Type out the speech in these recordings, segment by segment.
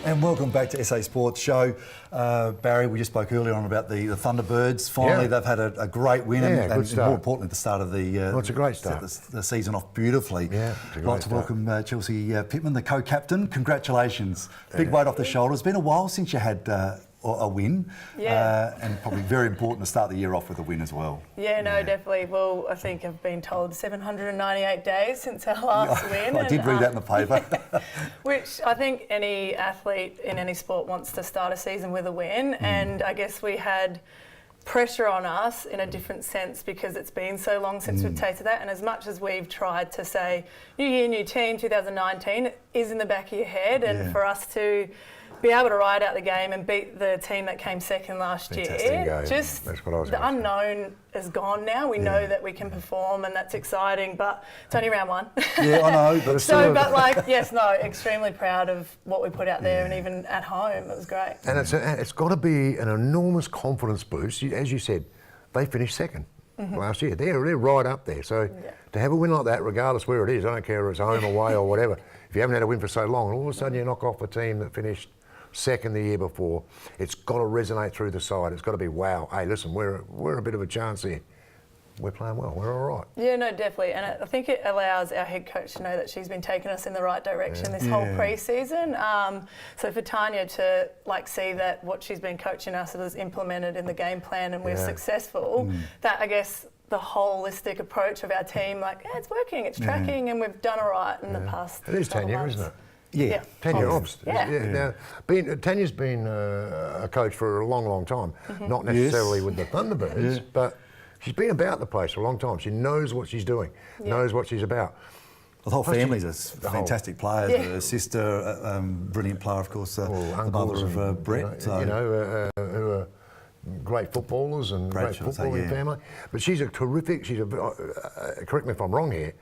And welcome back to SA Sports Show. Barry, we just spoke earlier on about the Thunderbirds. Finally, they've had a great win, and more importantly, the start of the it's a great start. The season off beautifully. Yeah, I'd like to welcome Chelsea Pitman, the co-captain. Congratulations. Big weight off the shoulder. It's been a while since you had a win, and probably very important to start the year off with a win as well. Yeah, no, definitely. Well, I think I've been told 798 days since our last win. I did read that in the paper. Which I think any athlete in any sport wants to start a season with a win, and I guess we had pressure on us in a different sense because it's been so long since we've tasted that, and as much as we've tried to say, new year, new team, 2019, it is in the back of your head, and for us to be able to ride out the game and beat the team that came second last year. Just the unknown is gone now. We know that we can perform, and that's exciting, but it's only round one. Yeah, I know. But extremely proud of what we put out there, and even at home, it was great. And it's got to be an enormous confidence boost. As you said, they finished second last year. They're right up there. So to have a win like that, regardless where it is, I don't care if it's home, away, or whatever. If you haven't had a win for so long, and all of a sudden you knock off a team that finished second the year before, it's got to resonate through the side. It's got to be, wow, hey, listen, we're a bit of a chance here. We're playing well, we're all right. Yeah, no, definitely. And I think it allows our head coach to know that she's been taking us in the right direction this whole pre-season. So for Tanya to see that what she's been coaching us was implemented in the game plan and we're successful, that I guess the holistic approach of our team, it's working, it's tracking, and we've done all right in the past. It is Tanya, isn't it? Yeah. Tanya Obst. Now, Tanya's been a coach for a long, long time. Not necessarily with the Thunderbirds, but she's been about the place for a long time. She knows what she's doing, knows what she's about. The whole family's a fantastic player. Her sister, brilliant player, of course, the mother of Brett. Who are great footballers and great footballing family. But she's a terrific, correct me if I'm wrong here,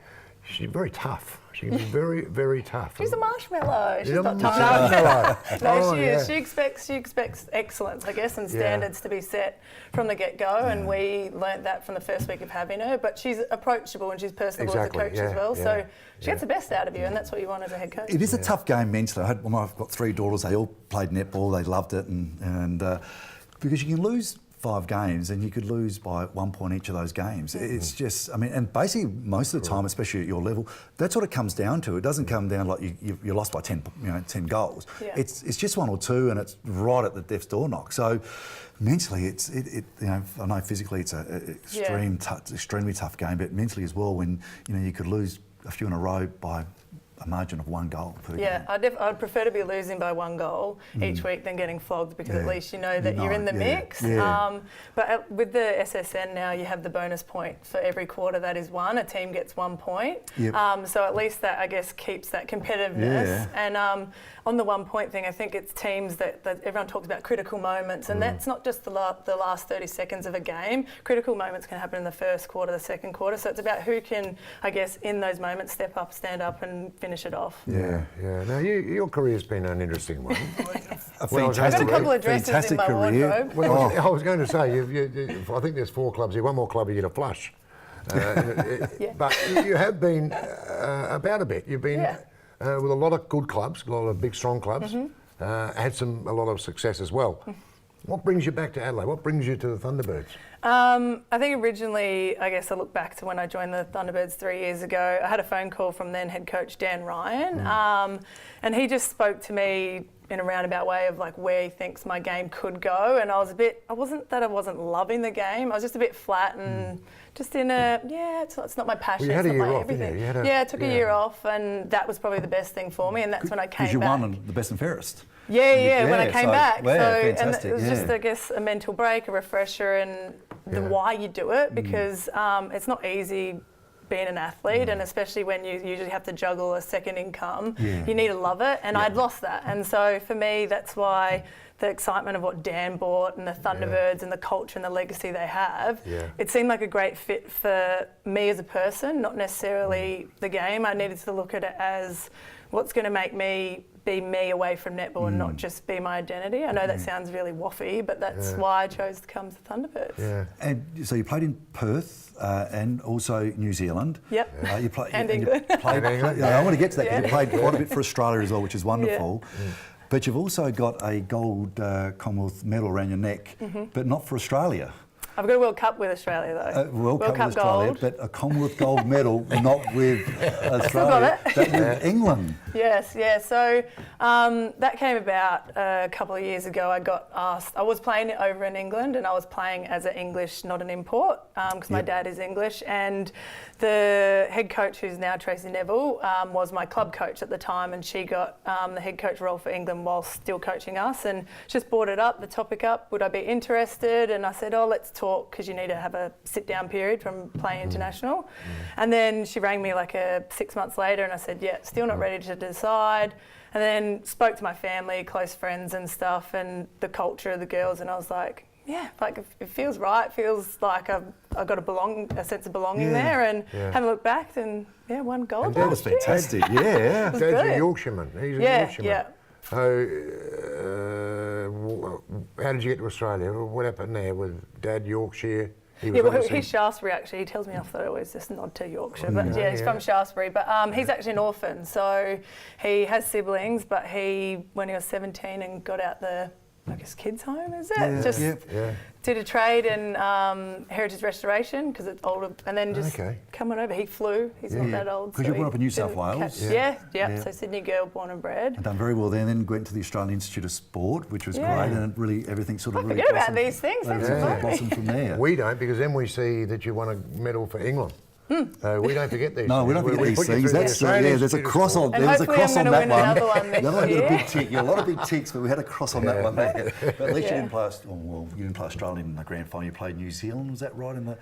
she's very tough. She can be very, very tough. She's a marshmallow. She's not tough. No, she is. She expects excellence, I guess, and standards to be set from the get-go. And we learnt that from the first week of having her. But she's approachable and she's personable as a coach as well. So she gets the best out of you, and that's what you want as a head coach. It is a tough game mentally. I've got 3 daughters. They all played netball. They loved it, and because you can lose 5 games and you could lose by 1 point each of those games. It's just, and basically most of the time, especially at your level, that's what it comes down to. It doesn't come down like you lost by 10 goals. Yeah. It's just 1 or 2, and it's right at the death's door knock. So mentally, I know physically it's an extremely tough game, but mentally as well, when you could lose a few in a row by a margin of 1 goal per game. I'd prefer to be losing by 1 goal each week than getting flogged, because at least you know that you're in the mix. But with the SSN now, you have the bonus point for every quarter that is won. A team gets 1 point. So at least that, I guess, keeps that competitiveness. And on the 1 point thing, I think it's teams that everyone talks about critical moments, and that's not just the last 30 seconds of a game. Critical moments can happen in the first quarter, the second quarter. So it's about who can, I guess, in those moments, step up, stand up, and finish it off. Now, your career's been an interesting one. I've got a couple of dresses in my wardrobe. Well, I was going to say, I think there's 4 clubs here. 1 more club you get a flush. But you have been about a bit. You've been with a lot of good clubs, a lot of big, strong clubs. Had a lot of success as well. What brings you back to Adelaide? What brings you to the Thunderbirds? I think originally, I guess I look back to when I joined the Thunderbirds 3 years ago. I had a phone call from then head coach Dan Ryan, and he just spoke to me in a roundabout way of where he thinks my game could go. And I wasn't loving the game. I was just a bit flat and just in it's not my passion. Well, you had a year off, everything. Didn't you? I took a year off, and that was probably the best thing for me. And that's when I came back. Because you won the best and fairest. When I came back. Fantastic, and it was just, I guess, a mental break, a refresher, and the why you do it, because it's not easy being an athlete, and especially when you usually have to juggle a second income, you need to love it, and I'd lost that. And so for me, that's why the excitement of what Dan bought and the Thunderbirds and the culture and the legacy they have, it seemed like a great fit for me as a person, not necessarily the game. I needed to look at it as what's going to make me be me away from netball and not just be my identity. I know that sounds really waffy, but that's why I chose to come to Thunderbirds. Yeah. And so you played in Perth and also New Zealand. Yep. And England. I want to get to that, because you played quite a bit for Australia as well, which is wonderful. But you've also got a gold Commonwealth medal around your neck, but not for Australia. I've got a World Cup with Australia though. World Cup with Australia, gold. but a Commonwealth gold medal not with Australia, Still got it. but with England. Yes, yeah. So that came about a couple of years ago. I got asked. I was playing it over in England, and I was playing as an English, not an import, because my dad is English. And the head coach, who's now Tracy Neville, was my club coach at the time, and she got the head coach role for England while still coaching us. And just brought it up, the topic up. Would I be interested? And I said, oh, let's talk, because you need to have a sit-down period from playing international. And then she rang me like 6 months later, and I said, yeah, still not ready to decide. And then spoke to my family, close friends and stuff, and the culture of the girls, and I was like, yeah, like it feels right. Feels like I've got a sense of belonging there, and haven't looked back. And won gold. And That was fantastic. Yeah. Dad's good. a Yorkshireman. He's a Yorkshireman. Yeah. So, how did you get to Australia? What happened there with Dad, Yorkshire? He's Shaftesbury actually. He tells me off that I always just nod to Yorkshire, but he's from Shaftesbury. But he's actually an orphan, so he has siblings. But when he was 17 and got out the, I guess, kids' home, is it? Did a trade in heritage restoration because it's older, and then just coming over. He flew. He's not that old. Because you grew up in New South Wales. So Sydney girl, born and bred. And done very well there. Then went to the Australian Institute of Sport, which was great, and really everything sort of really forget about these things. Thanks for inviting me. blossomed from there. We don't, because then we see that you won a medal for England. So we don't forget these. No, we don't forget these things. That's there's a cross on. There was a cross on that one. You got a big tick. A lot of big ticks, but we had a cross on that one there. But at least you didn't play. You didn't play Australia in the grand final. You played New Zealand. Was that right in the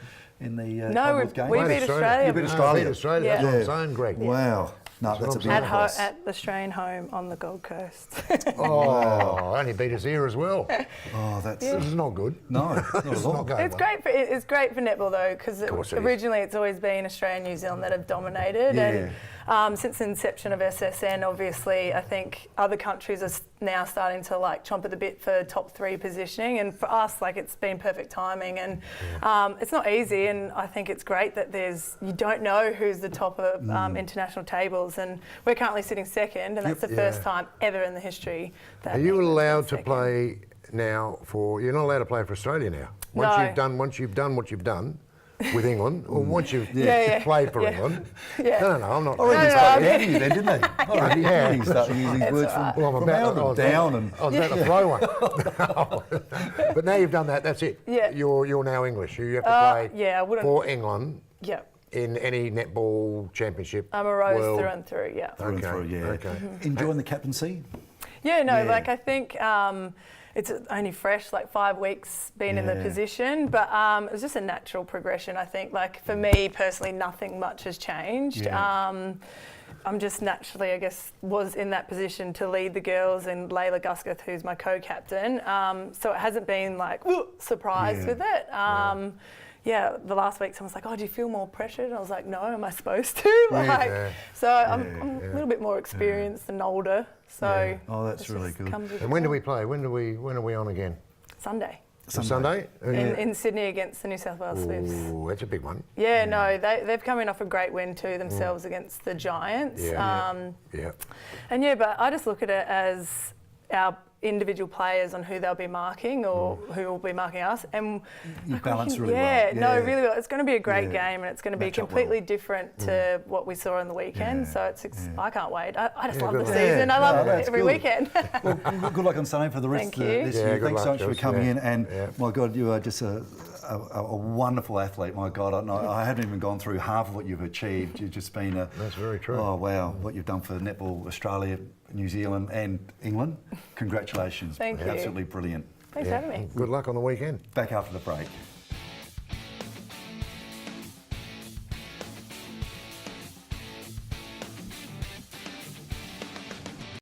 Commonwealth game? we beat Australia. You beat Australia. That's what I'm saying, Greg. Wow. No, that's a big cross. At the Australian home on the Gold Coast. Only beat us here as well. This is not good. No, not at all. It's great for netball though, because originally it's always been Australia and New Zealand that have dominated, and since the inception of SSN, obviously I think other countries are now starting to like chomp at the bit for top 3 positioning, and for us, like, it's been perfect timing, and it's not easy, and I think it's great that you don't know who's the top of international tables, and we're currently sitting second, and that's the first time ever in the history that. Are you allowed to play now you're not allowed to play for Australia now? Once you've done what you've done with England, or once you've played for England. No, I'm not. Then, didn't they? He started using words from down and. I was about to throw one. But now you've done that, that's it. Yeah. You're now English. You have to play I wouldn't. for England. Yeah. In any netball championship. I'm a rose through and through, Through and through, Okay. Enjoying the captaincy? Like I think it's only fresh, like 5 weeks being in the position, but it was just a natural progression, I think. Like for me personally, nothing much has changed. I'm just naturally, I guess, was in that position to lead the girls, and Layla Gusketh, who's my co-captain. So it hasn't been like surprised with it. The last week someone's like, oh, do you feel more pressured? And I was like, no, am I supposed to? So I'm a little bit more experienced and older. So that's really good. And when do we play? When are we on again? Sunday. Sunday? In Sydney against the New South Wales Swifts. Ooh, that's a big one. They've come in off a great win too themselves against the Giants. And but I just look at it as our individual players on who they'll be marking or who will be marking us, and you balance really well. really well. It's going to be a great game, and it's going to be completely different to what we saw on the weekend. So I can't wait. I just love the season. I love it every weekend. Well, good luck on Sunday for the rest of this year. Thanks so much for coming in, and my God, you are just a wonderful athlete. My God, I haven't even gone through half of what you've achieved. You've just been that's very true. Oh wow, what you've done for netball Australia, New Zealand and England. Congratulations. Thank you. Absolutely brilliant. Thanks for having me. Good luck on the weekend. Back after the break.